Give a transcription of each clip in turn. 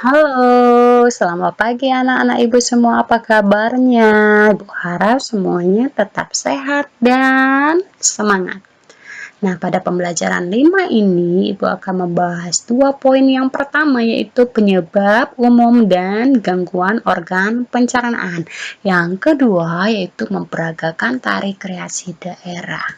Halo, selamat pagi anak-anak ibu semua, apa kabarnya? Ibu harap semuanya tetap sehat dan semangat. Nah, pada pembelajaran 5 ini, ibu akan membahas 2 poin. Yang pertama yaitu penyebab umum dan gangguan organ pencernaan. Yang kedua yaitu memperagakan tari kreasi daerah.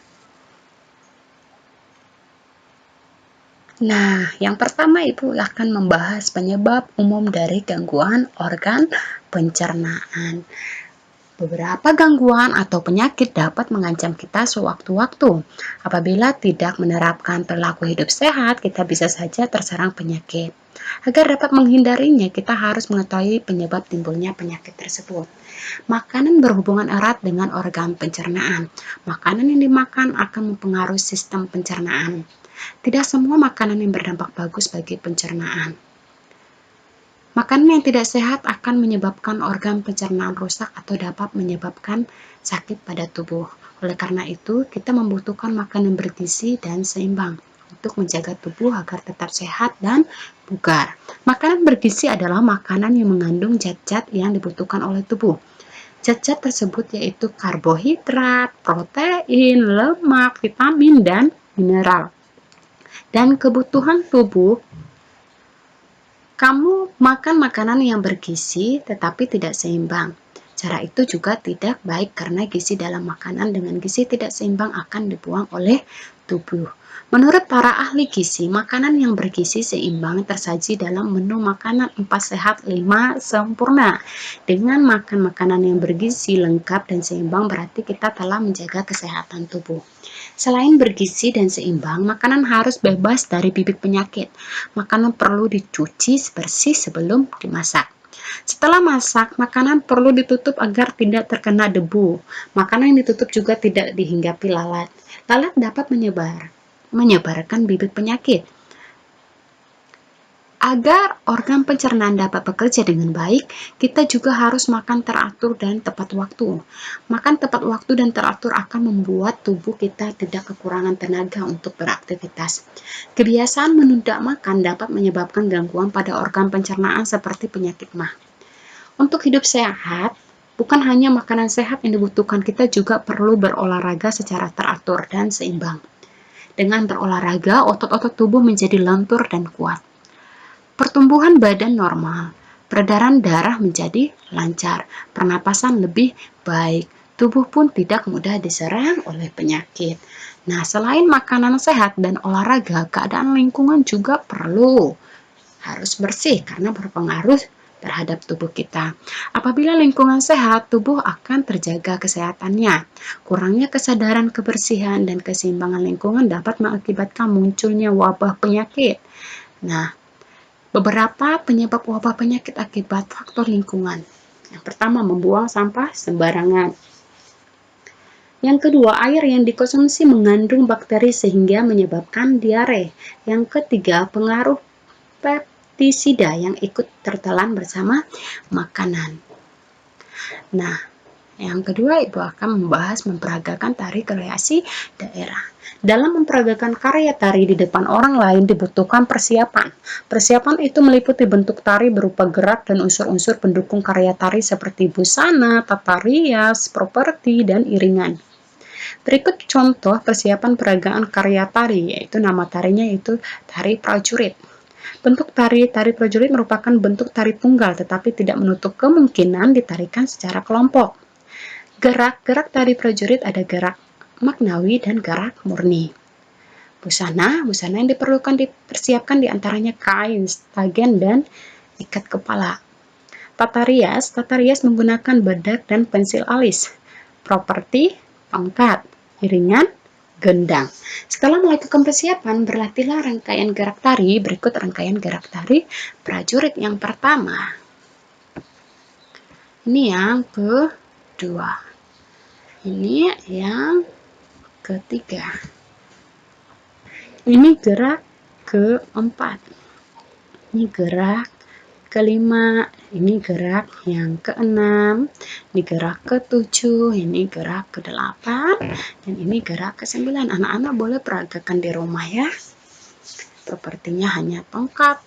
Nah, yang pertama Ibu akan membahas penyebab umum dari gangguan organ pencernaan. Beberapa gangguan atau penyakit dapat mengancam kita sewaktu-waktu. Apabila tidak menerapkan perilaku hidup sehat, kita bisa saja terserang penyakit. Agar dapat menghindarinya, kita harus mengetahui penyebab timbulnya penyakit tersebut. Makanan berhubungan erat dengan organ pencernaan. Makanan yang dimakan akan mempengaruhi sistem pencernaan. Tidak semua makanan yang berdampak bagus bagi pencernaan. Makanan yang tidak sehat akan menyebabkan organ pencernaan rusak atau dapat menyebabkan sakit pada tubuh. Oleh karena itu, kita membutuhkan makanan bergizi dan seimbang untuk menjaga tubuh agar tetap sehat dan bugar. Makanan bergizi adalah makanan yang mengandung zat-zat yang dibutuhkan oleh tubuh. Zat-zat tersebut yaitu karbohidrat, protein, lemak, vitamin, dan mineral. Dan kebutuhan tubuh, kamu makan makanan yang bergizi tetapi tidak seimbang. Cara itu juga tidak baik karena gizi dalam makanan dengan gizi tidak seimbang akan dibuang oleh tubuh. Menurut para ahli gizi, makanan yang bergizi seimbang tersaji dalam menu makanan 4 sehat 5 sempurna. Dengan makan makanan yang bergizi lengkap dan seimbang berarti kita telah menjaga kesehatan tubuh. Selain bergizi dan seimbang, makanan harus bebas dari bibit penyakit. Makanan perlu dicuci bersih sebelum dimasak. Setelah masak, makanan perlu ditutup agar tidak terkena debu. Makanan yang ditutup juga tidak dihinggapi lalat. Lalat dapat menyebarkan bibit penyakit. Agar organ pencernaan dapat bekerja dengan baik, kita juga harus makan teratur dan tepat waktu. Makan tepat waktu dan teratur akan membuat tubuh kita tidak kekurangan tenaga untuk beraktivitas. Kebiasaan menunda makan dapat menyebabkan gangguan pada organ pencernaan seperti penyakit MAH. Untuk hidup sehat, bukan hanya makanan sehat yang dibutuhkan, kita juga perlu berolahraga secara teratur dan seimbang. Dengan berolahraga, otot-otot tubuh menjadi lentur dan kuat. Pertumbuhan badan normal, peredaran darah menjadi lancar, pernapasan lebih baik, tubuh pun tidak mudah diserang oleh penyakit. Nah, selain makanan sehat dan olahraga, keadaan lingkungan juga perlu harus bersih karena berpengaruh terhadap tubuh kita. Apabila lingkungan sehat, tubuh akan terjaga kesehatannya. Kurangnya kesadaran kebersihan dan keseimbangan lingkungan dapat mengakibatkan munculnya wabah penyakit. Nah, beberapa penyebab wabah penyakit akibat faktor lingkungan. Yang pertama, membuang sampah sembarangan. Yang kedua, air yang dikonsumsi mengandung bakteri sehingga menyebabkan diare. Yang ketiga, pengaruh pestisida yang ikut tertelan bersama makanan. Nah, yang kedua, Ibu akan membahas memperagakan tari kreasi daerah. Dalam memperagakan karya tari di depan orang lain dibutuhkan persiapan. Persiapan itu meliputi bentuk tari berupa gerak dan unsur-unsur pendukung karya tari seperti busana, tata rias, properti, dan iringan. Berikut contoh persiapan peragaan karya tari, yaitu nama tarinya yaitu tari prajurit. Bentuk tari prajurit merupakan bentuk tari tunggal tetapi tidak menutup kemungkinan ditarikan secara kelompok. Gerak-gerak tari prajurit ada gerak maknawi dan gerak murni. Busana yang diperlukan dipersiapkan diantaranya kain, stagen, dan ikat kepala. Tata rias menggunakan bedak dan pensil alis. Properti, pangkat, iringan, gendang. Setelah melakukan persiapan, berlatihlah rangkaian gerak tari. Berikut rangkaian gerak tari prajurit yang pertama. Ini yang kedua. Ini yang ketiga. Ini gerak keempat. Ini gerak kelima. Ini gerak yang keenam. Ini gerak ketujuh. Ini gerak kedelapan. Dan ini gerak kesembilan. Anak-anak boleh peragakan di rumah ya. Sepertinya hanya tongkat.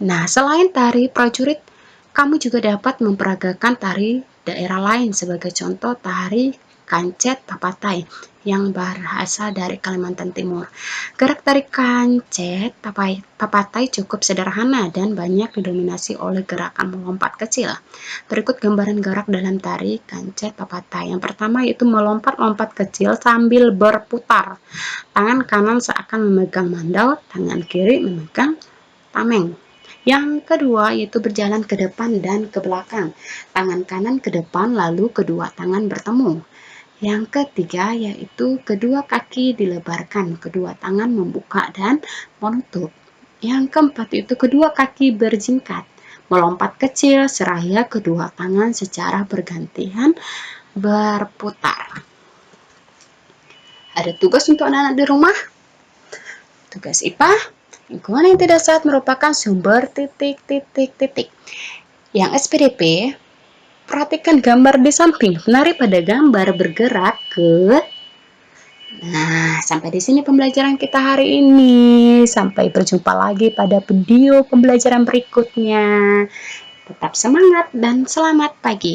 Nah, selain tari prajurit, kamu juga dapat memperagakan tari daerah lain, sebagai contoh tari kancet papatai yang berasal dari Kalimantan Timur. Gerak tari kancet papatai cukup sederhana dan banyak didominasi oleh gerakan melompat kecil. Berikut gambaran gerak dalam tari kancet papatai. Yang pertama yaitu melompat-lompat kecil sambil berputar. Tangan kanan seakan memegang mandau, tangan kiri memegang tameng. Yang kedua yaitu berjalan ke depan dan ke belakang. Tangan kanan ke depan lalu kedua tangan bertemu. Yang ketiga yaitu kedua kaki dilebarkan, kedua tangan membuka dan menutup. Yang keempat yaitu kedua kaki berjingkat, melompat kecil seraya kedua tangan secara bergantian berputar. Ada tugas untuk anak-anak di rumah. Tugas IPA, lingkungan yang tidak sehat merupakan sumber titik. Yang SPDP, perhatikan gambar di samping. Penari pada gambar bergerak ke. Nah, sampai di sini pembelajaran kita hari ini. Sampai berjumpa lagi pada video pembelajaran berikutnya. Tetap semangat dan selamat pagi.